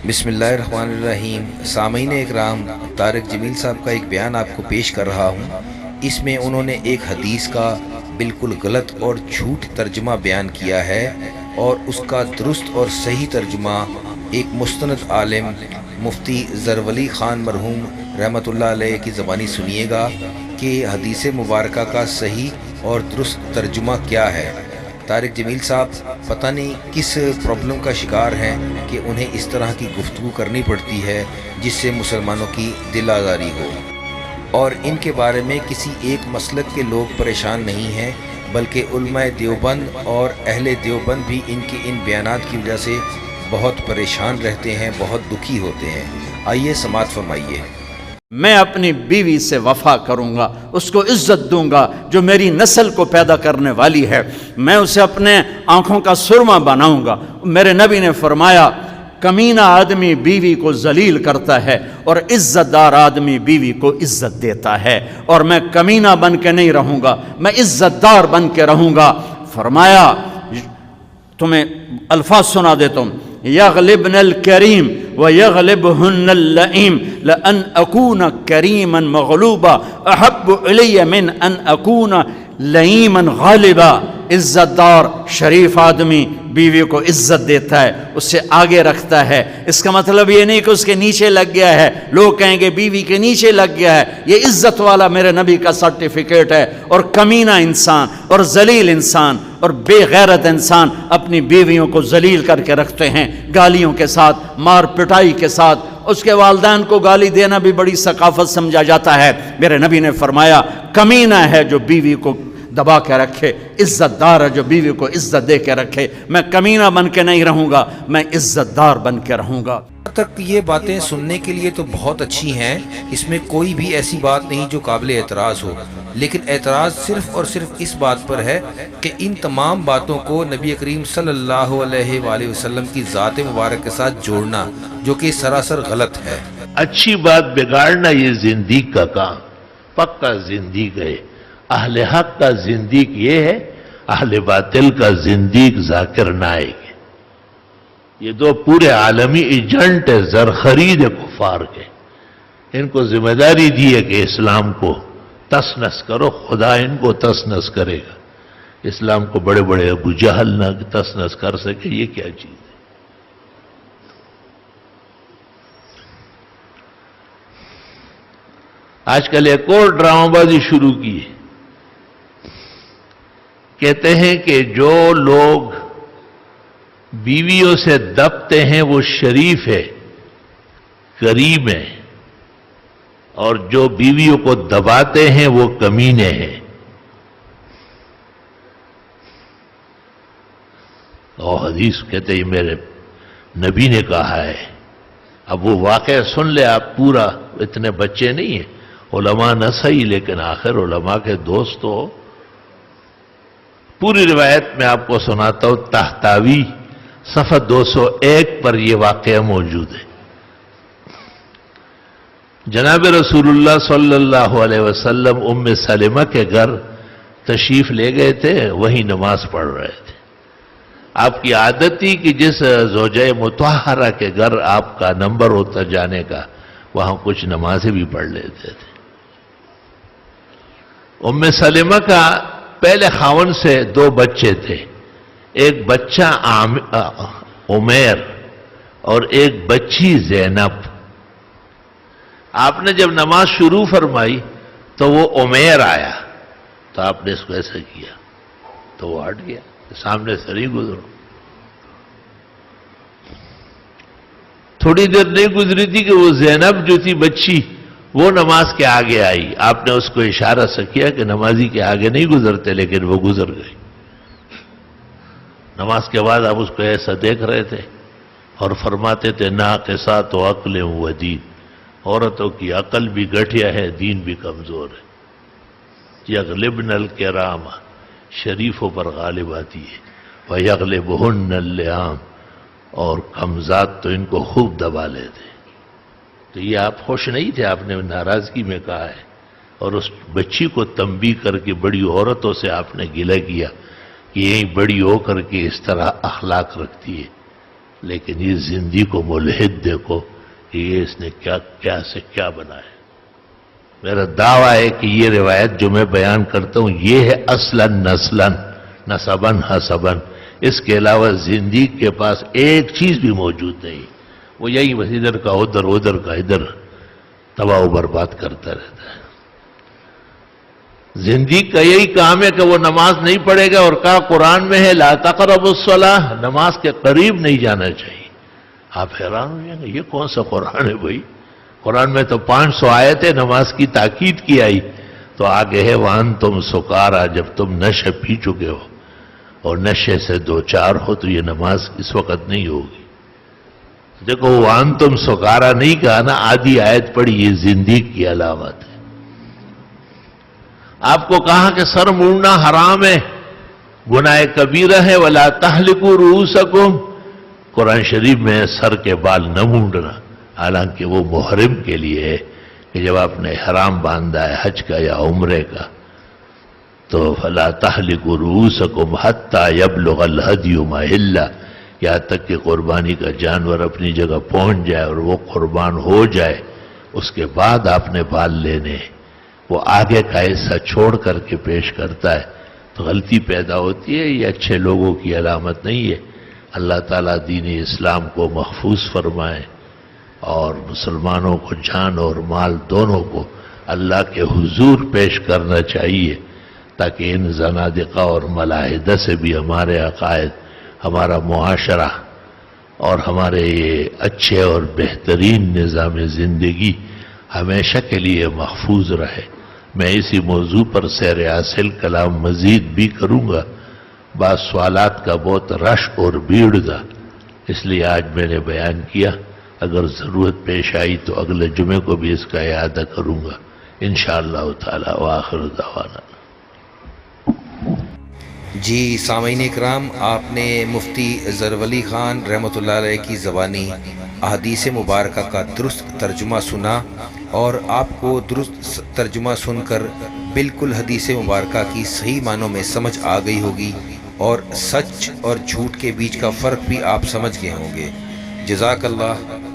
بسم اللہ الرحمن الرحیم۔ سامعین اکرام، طارق جمیل صاحب کا ایک بیان آپ کو پیش کر رہا ہوں۔ اس میں انہوں نے ایک حدیث کا بالکل غلط اور جھوٹ ترجمہ بیان کیا ہے، اور اس کا درست اور صحیح ترجمہ ایک مستند عالم مفتی زرولی خان مرحوم رحمۃ اللہ علیہ کی زبانی سنیے گا کہ حدیث مبارکہ کا صحیح اور درست ترجمہ کیا ہے۔ طارق جمیل صاحب پتہ نہیں کس پرابلم کا شکار ہیں کہ انہیں اس طرح کی گفتگو کرنی پڑتی ہے جس سے مسلمانوں کی دل آزاری ہو، اور ان کے بارے میں کسی ایک مسلک کے لوگ پریشان نہیں ہیں، بلکہ علماء دیوبند اور اہل دیوبند بھی ان کے ان بیانات کی وجہ سے بہت پریشان رہتے ہیں، بہت دکھی ہوتے ہیں۔ آئیے سماعت فرمائیے۔ میں اپنی بیوی سے وفا کروں گا، اس کو عزت دوں گا جو میری نسل کو پیدا کرنے والی ہے، میں اسے اپنے آنکھوں کا سرما بناؤں گا۔ میرے نبی نے فرمایا کمینہ آدمی بیوی کو ذلیل کرتا ہے اور عزت دار آدمی بیوی کو عزت دیتا ہے، اور میں کمینہ بن کے نہیں رہوں گا، میں عزت دار بن کے رہوں گا۔ فرمایا تمہیں الفاظ سنا دیتا ہوں، یغلبن الکریم ویغلبہن اللئیم لأن اکون کریما مغلوبا احب الی من ان اکون لئیما غالبا۔ عزت دار شریف آدمی بیوی کو عزت دیتا ہے، اس سے آگے رکھتا ہے۔ اس کا مطلب یہ نہیں کہ اس کے نیچے لگ گیا ہے، لوگ کہیں گے بیوی کے نیچے لگ گیا ہے، یہ عزت والا میرے نبی کا سرٹیفکیٹ ہے۔ اور کمینہ انسان اور ذلیل انسان اور بے غیرت انسان اپنی بیویوں کو ذلیل کر کے رکھتے ہیں، گالیوں کے ساتھ، مار پٹائی کے ساتھ۔ اس کے والدین کو گالی دینا بھی بڑی ثقافت سمجھا جاتا ہے۔ میرے نبی نے فرمایا کمینہ ہے جو بیوی کو دبا کے رکھے، عزت دار ہے جو بیوی کو عزت دے کے رکھے۔ میں کمینہ بن کے نہیں رہوں گا، میں عزت دار بن کے رہوں گا۔ تک یہ باتیں سننے کے لیے تو بہت اچھی ہیں، اس میں کوئی بھی ایسی بات نہیں جو قابل اعتراض ہو، لیکن اعتراض صرف اور صرف اس بات پر ہے کہ ان تمام باتوں کو نبی کریم صلی اللہ علیہ وآلہ وسلم کی ذات مبارک کے ساتھ جوڑنا، جو کہ سراسر غلط ہے۔ اچھی بات بگاڑنا یہ زندگی کا کام، پکا زندگی ہے۔ اہل حق کا زندیق یہ ہے، اہل باطل کا زندیق ذاکر نائک ہے۔ یہ دو پورے عالمی ایجنٹ ہے، زر خرید کفار کے۔ ان کو ذمہ داری دی ہے کہ اسلام کو تس نس کرو، خدا ان کو تس نس کرے گا۔ اسلام کو بڑے بڑے ابو جہل نہ تس نس کر سکے، یہ کیا چیز ہے؟ آج کل ایک اور ڈرامہ بازی شروع کی ہے، کہتے ہیں کہ جو لوگ بیویوں سے دبتے ہیں وہ شریف ہے، کریم ہے، اور جو بیویوں کو دباتے ہیں وہ کمینے ہیں۔ اور حدیث کہتے ہیں میرے نبی نے کہا ہے۔ اب وہ واقعہ سن لے آپ پورا، اتنے بچے نہیں ہیں، علماء نہ صحیح لیکن آخر علماء کے دوست ہو۔ پوری روایت میں آپ کو سناتا ہوں، تحتاوی صفحہ 201 پر یہ واقعہ موجود ہے۔ جناب رسول اللہ صلی اللہ علیہ وسلم ام سلمہ کے گھر تشریف لے گئے تھے، وہیں نماز پڑھ رہے تھے۔ آپ کی عادت تھی کہ جس زوجہ مطہرہ کے گھر آپ کا نمبر ہوتا جانے کا، وہاں کچھ نمازیں بھی پڑھ لیتے تھے۔ ام سلمہ کا پہلے خاون سے 2 بچے تھے، ایک بچہ عمیر اور ایک بچی زینب۔ آپ نے جب نماز شروع فرمائی تو وہ عمیر آیا، تو آپ نے اس کو ایسا کیا تو وہ ہٹ گیا، سامنے سے نہیں گزرو۔ تھوڑی دیر نہیں گزری تھی کہ وہ زینب جو تھی بچی، وہ نماز کے آگے آئی۔ آپ نے اس کو اشارہ سے کیا کہ نمازی کے آگے نہیں گزرتے، لیکن وہ گزر گئی۔ نماز کے بعد آپ اس کو ایسا دیکھ رہے تھے اور فرماتے تھے ناقصات و عقل و دین، عورتوں کی عقل بھی گٹھیا ہے، دین بھی کمزور ہے۔ یغلبن الکرام، شریفوں پر غالب آتی ہے، ویغلبہن اللئام، اور کمزاد تو ان کو خوب دبا لیتے۔ تو یہ آپ خوش نہیں تھے، آپ نے ناراضگی میں کہا ہے، اور اس بچی کو تنبیہ کر کے بڑی عورتوں سے آپ نے گلہ کیا کہ یہی بڑی ہو کر کے اس طرح اخلاق رکھتی ہے۔ لیکن یہ زندگی کو ملحد دیکھو کہ یہ اس نے کیا سے کیا بنایا. میرا دعویٰ ہے کہ یہ روایت جو میں بیان کرتا ہوں یہ ہے اصلاً نسلاً نسباً حسباً. اس کے علاوہ زندگی کے پاس ایک چیز بھی موجود نہیں. وہ یہی بس ادھر کا ادھر کا ادھر تباہ و برباد کرتا رہتا ہے. زندگی کا یہی کام ہے کہ وہ نماز نہیں پڑھے گا، اور کہا قرآن میں ہے لا تقربوا الصلاۃ، نماز کے قریب نہیں جانا چاہیے. آپ حیران ہو جائیں گے یہ کون سا قرآن ہے بھائی؟ قرآن میں تو 500 آیتیں نماز کی تاکید کی آئی، تو آگے ہے وَأَنْتُمْ سُكَارَىٰ، جب تم نشے پی چکے ہو اور نشے سے دو چار ہو تو یہ نماز اس وقت نہیں ہوگی. دیکھو وَأَنْتُمْ سُكَارَىٰ نہیں کہا نا، آدھی آیت پڑھی، یہ زندگی کی علامت ہے. آپ کو کہا کہ سر موڑنا حرام ہے، گناہ کبیرہ ہے، وَلَا تَحْلِقُوا رُؤُوسَكُمْ، قرآن شریف میں ہے سر کے بال نہ مونڈنا، حالانکہ وہ محرم کے لیے ہے کہ جب آپ نے حرام باندھا ہے حج کا یا عمرے کا تو فَلَا تَحْلِقُوا رُؤُوسَكُمْ حَتَّى يَبْلُغَ الْهَدْيُ مَحِلَّهُ، یہاں تک کہ قربانی کا جانور اپنی جگہ پہنچ جائے اور وہ قربان ہو جائے، اس کے بعد آپ نے بال لینے. وہ آگے کا حصہ چھوڑ کر کے پیش کرتا ہے تو غلطی پیدا ہوتی ہے. یہ اچھے لوگوں کی علامت نہیں ہے. اللہ تعالیٰ دین اسلام کو محفوظ فرمائے اور مسلمانوں کو جان اور مال دونوں کو اللہ کے حضور پیش کرنا چاہیے، تاکہ ان زنادقہ اور ملاحدہ سے بھی ہمارے عقائد، ہمارا معاشرہ اور ہمارے یہ اچھے اور بہترین نظام زندگی ہمیشہ کے لیے محفوظ رہے. میں اسی موضوع پر سیر حاصل کلام مزید بھی کروں گا. بعض سوالات کا بہت رش اور بھیڑ تھا، اس لیے آج میں نے بیان کیا. اگر ضرورت پیش آئی تو اگلے جمعے کو بھی اس کا اعادہ کروں گا انشاءاللہ تعالی. وآخر دعوانا. جی سامعین اکرام، آپ نے مفتی ظفر علی خان رحمۃ اللہ علیہ کی زبانی احادیث مبارکہ کا درست ترجمہ سنا، اور آپ کو درست ترجمہ سن کر بالکل حدیث مبارکہ کی صحیح معنوں میں سمجھ آ گئی ہوگی، اور سچ اور جھوٹ کے بیچ کا فرق بھی آپ سمجھ گئے ہوں گے. جزاک اللہ.